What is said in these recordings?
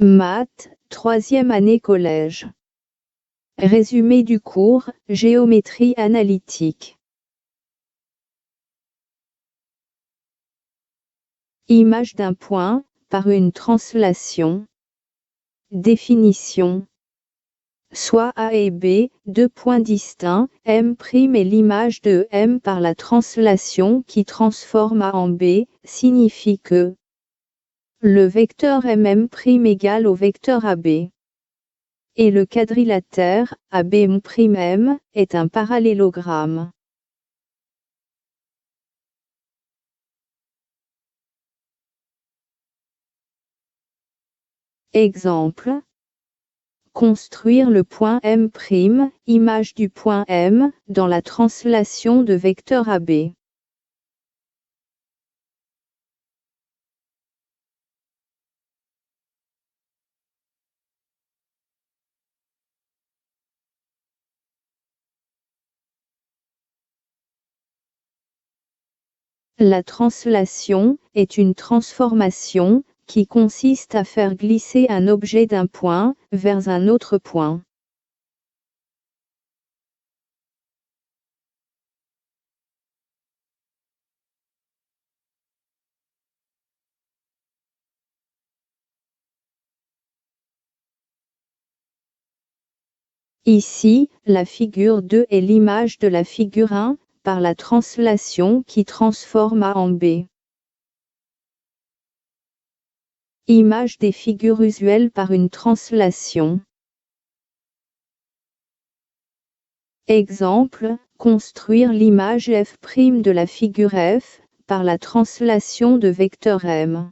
Maths, 3e année collège. Résumé du cours, géométrie analytique. Image d'un point, par une translation. Définition. Soit A et B, deux points distincts, M' est l'image de M par la translation qui transforme A en B, signifie que le vecteur MM' égale au vecteur AB. Et le quadrilatère, AB'M', est un parallélogramme. Exemple. Construire le point M', image du point M, dans la translation de vecteur AB. La translation est une transformation qui consiste à faire glisser un objet d'un point vers un autre point. Ici, la figure 2 est l'image de la figure 1, par la translation qui transforme A en B. Image des figures usuelles par une translation. Exemple, construire l'image f' de la figure f, par la translation de vecteur M.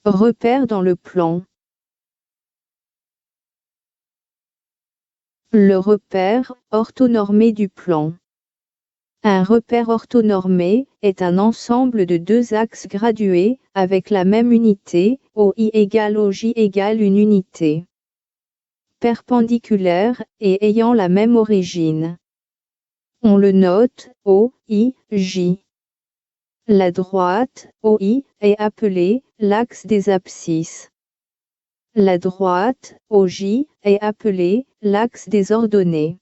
Repère dans le plan. Le repère orthonormé du plan. Un repère orthonormé est un ensemble de deux axes gradués, avec la même unité, OI égale OJ égale une unité. Perpendiculaire, et ayant la même origine. On le note, OI-J. La droite, OI, est appelée l'axe des abscisses. La droite, OJ, est appelée l'axe des ordonnées.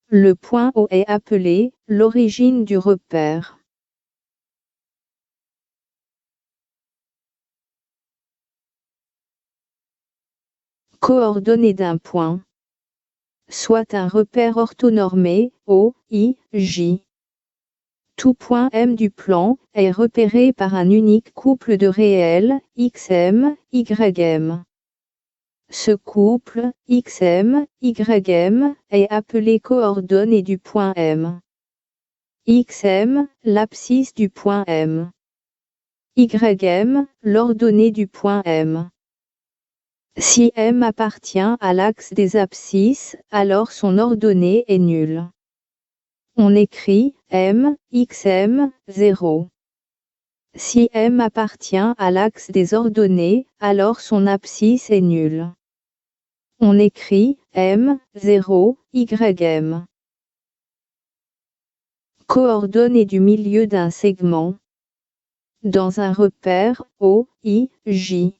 Le point O est appelé l'origine du repère. Coordonnées d'un point. Soit un repère orthonormé, OI, J. Tout point M du plan est repéré par un unique couple de réels, XM, YM. Ce couple, XM, YM, est appelé coordonnées du point M. XM, l'abscisse du point M. YM, l'ordonnée du point M. Si M appartient à l'axe des abscisses, alors son ordonnée est nulle. On écrit M, XM, 0. Si M appartient à l'axe des ordonnées, alors son abscisse est nulle. On écrit M, 0, YM. Coordonnées du milieu d'un segment. Dans un repère O, I, J.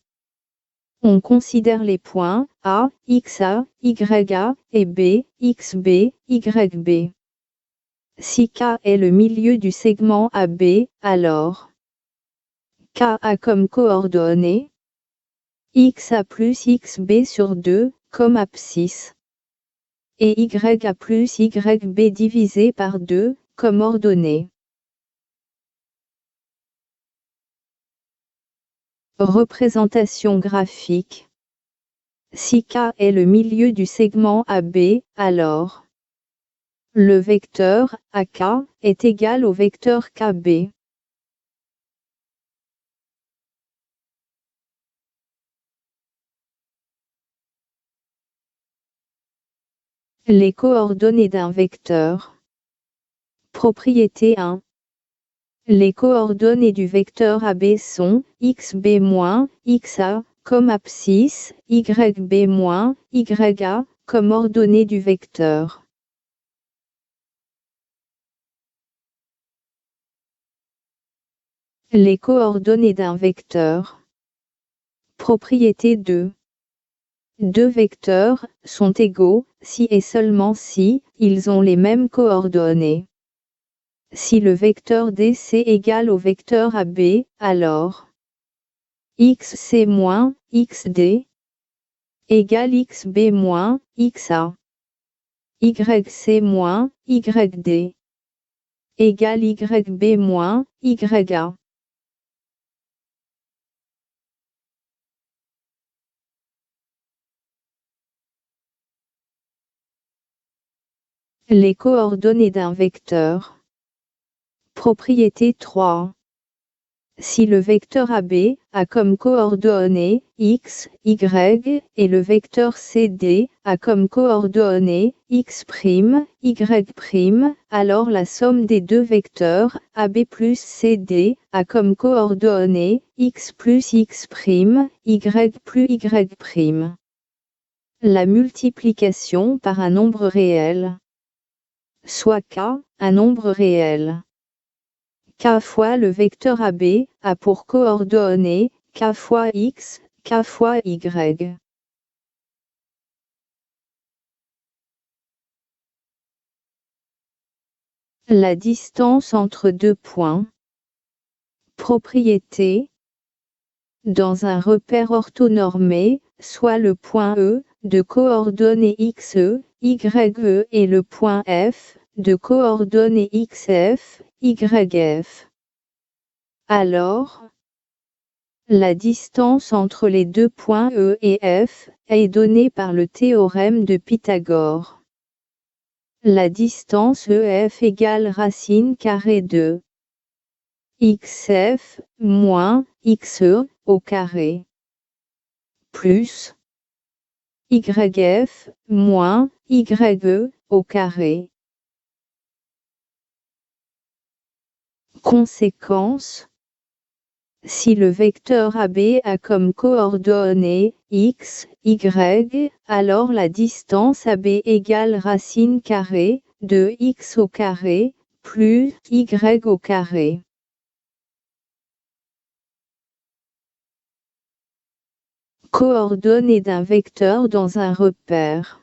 On considère les points A, XA, YA, et B, XB, YB. Si K est le milieu du segment AB, alors K a comme coordonnées XA plus XB sur 2, comme abscisse. Et YA plus YB divisé par 2, comme ordonnée. Représentation graphique. Si K est le milieu du segment AB, alors Le vecteur AK est égal au vecteur KB. Les coordonnées d'un vecteur. Propriété 1. Les coordonnées du vecteur AB sont xb-xa comme abscisse, yb-ya comme ordonnée du vecteur. Les coordonnées d'un vecteur. Propriété 2. Deux vecteurs sont égaux si et seulement si ils ont les mêmes coordonnées. Si le vecteur DC égale au vecteur AB, alors xc-xd égale xb-xa. yc-yd égale yb-ya. Les coordonnées d'un vecteur. Propriété 3. Si le vecteur AB a comme coordonnées x, y et le vecteur CD a comme coordonnées x', y', alors la somme des deux vecteurs AB plus CD a comme coordonnées x plus x', y plus y'. La multiplication par un nombre réel. Soit k, un nombre réel. K fois le vecteur AB a pour coordonnées k fois x, k fois y. La distance entre deux points. Propriété. Dans un repère orthonormé, soit le point E, de coordonnées xe, ye et le point F, de coordonnées xf, yf. Alors, la distance entre les deux points E et F est donnée par le théorème de Pythagore. La distance EF égale racine carrée de xf moins xe au carré plus yf moins ye au carré. Conséquence. Si le vecteur AB a comme coordonnées x, y, alors la distance AB égale racine carrée de x au carré plus y au carré. Coordonnées d'un vecteur dans un repère.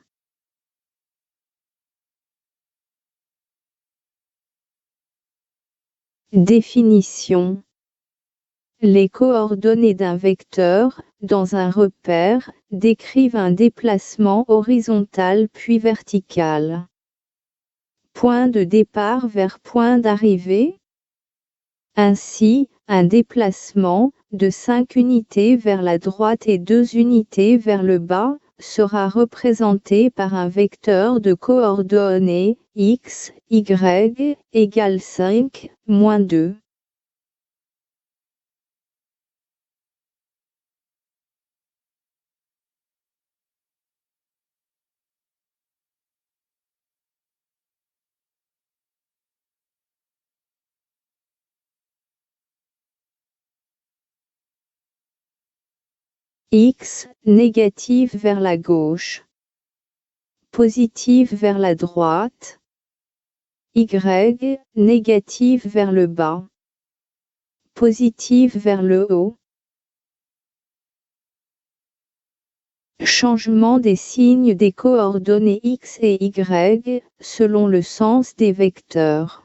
Définition. Les coordonnées d'un vecteur, dans un repère, décrivent un déplacement horizontal puis vertical. Point de départ vers point d'arrivée. Ainsi, un déplacement, de 5 unités vers la droite et 2 unités vers le bas, sera représenté par un vecteur de coordonnées, x, y, égale 5, moins 2. X, négative vers la gauche. Positive vers la droite. Y, négative vers le bas. Positive vers le haut. Changement des signes des coordonnées x et y, selon le sens des vecteurs.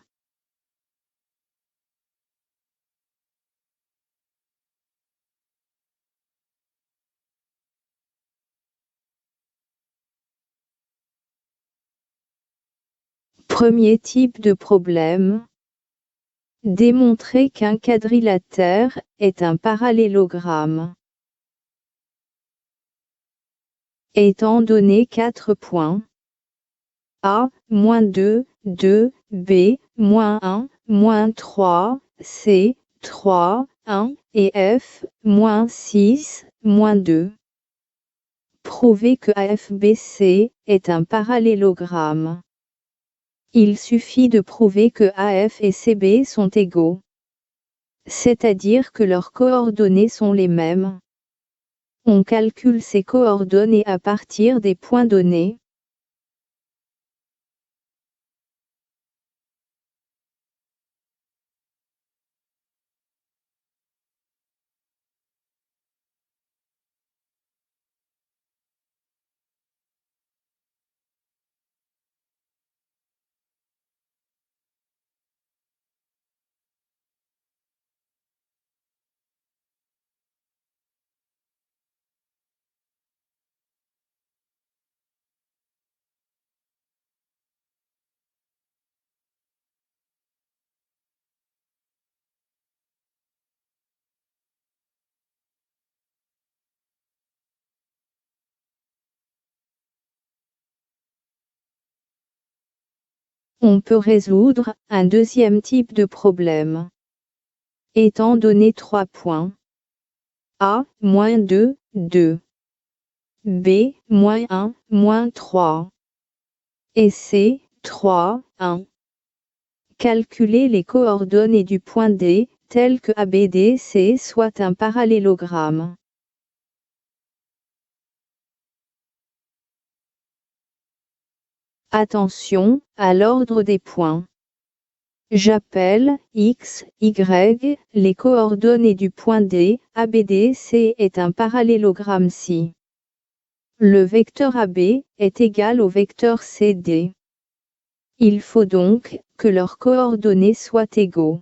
Premier type de problème. Démontrer qu'un quadrilatère est un parallélogramme. Étant donné 4 points A, -2, 2, B, moins 1, moins 3, C, 3, 1, et F, moins 6, moins 2. Prouvez que AFBC est un parallélogramme. Il suffit de prouver que AF et CB sont égaux. C'est-à-dire que leurs coordonnées sont les mêmes. On calcule ces coordonnées à partir des points donnés. On peut résoudre un deuxième type de problème. Étant donné 3 points. A, moins 2, 2. B, moins 1, moins 3. Et C, 3, 1. Calculer les coordonnées du point D, tel que ABDC soit un parallélogramme. Attention à l'ordre des points. J'appelle X, Y, les coordonnées du point D, ABDC est un parallélogramme si le vecteur AB est égal au vecteur CD. Il faut donc que leurs coordonnées soient égaux.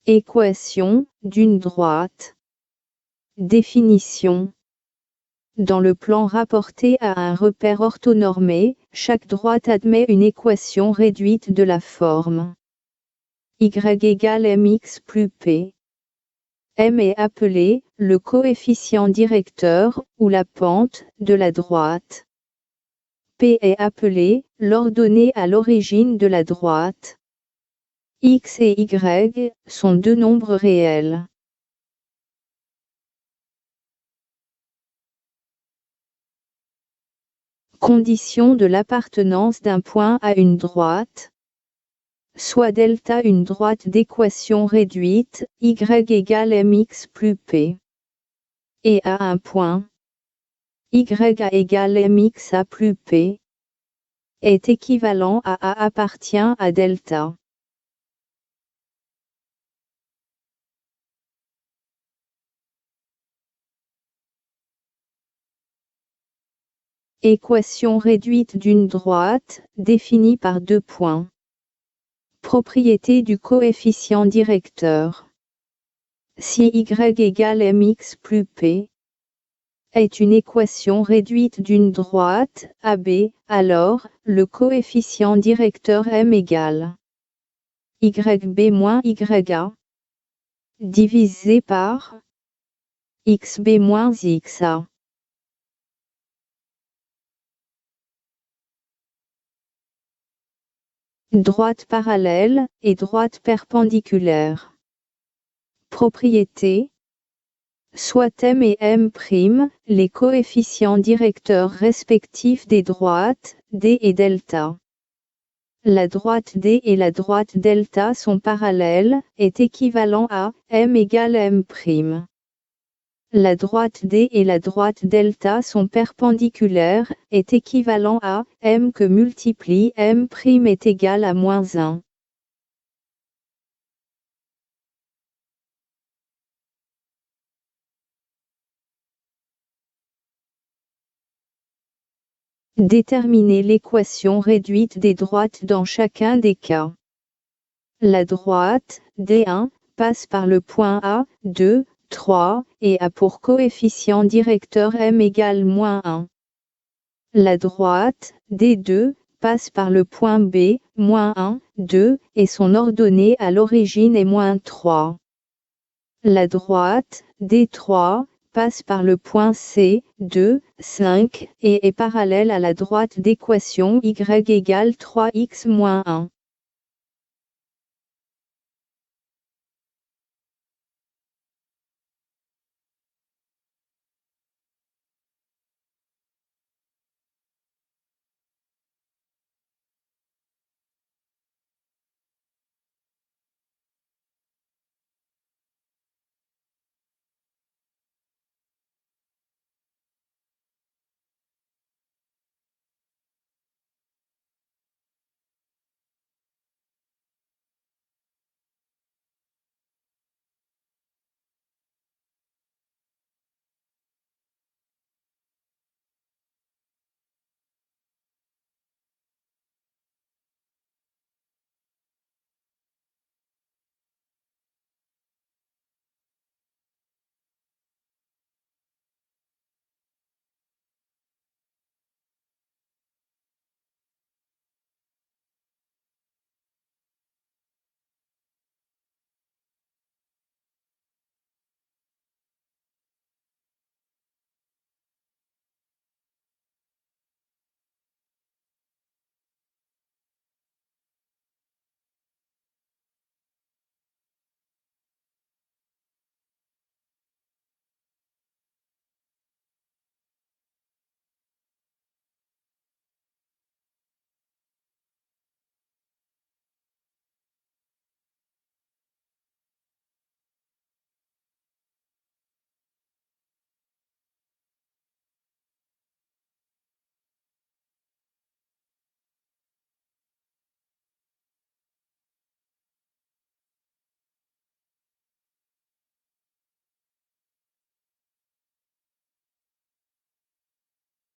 Équation d'une droite. Définition. Dans le plan rapporté à un repère orthonormé, chaque droite admet une équation réduite de la forme y égale mx plus p. M est appelé le coefficient directeur ou la pente de la droite. P est appelé l'ordonnée à l'origine de la droite. X et Y sont deux nombres réels. Condition de l'appartenance d'un point à une droite. Soit delta une droite d'équation réduite, y égale mx plus p. Et à un point, y égale mxa plus p, est équivalent à A appartient à delta. Équation réduite d'une droite, définie par deux points. Propriété du coefficient directeur. Si y égale mx plus p est une équation réduite d'une droite, AB, alors, le coefficient directeur m égale yb moins ya divisé par xb moins xa. Droite parallèle et droite perpendiculaire. Propriété. Soit m et m', les coefficients directeurs respectifs des droites, d et delta. La droite d et la droite delta sont parallèles, est équivalent à m égale m'. La droite D et la droite delta sont perpendiculaires, est équivalent à M que multiplie M' est égal à -1. Déterminer l'équation réduite des droites dans chacun des cas. La droite, D1, passe par le point A, 2, 3, et a pour coefficient directeur M égale -1. La droite, D2, passe par le point B, -1, 2, et son ordonnée à l'origine est -3. La droite, D3, passe par le point C, 2, 5, et est parallèle à la droite d'équation y égale 3x-1.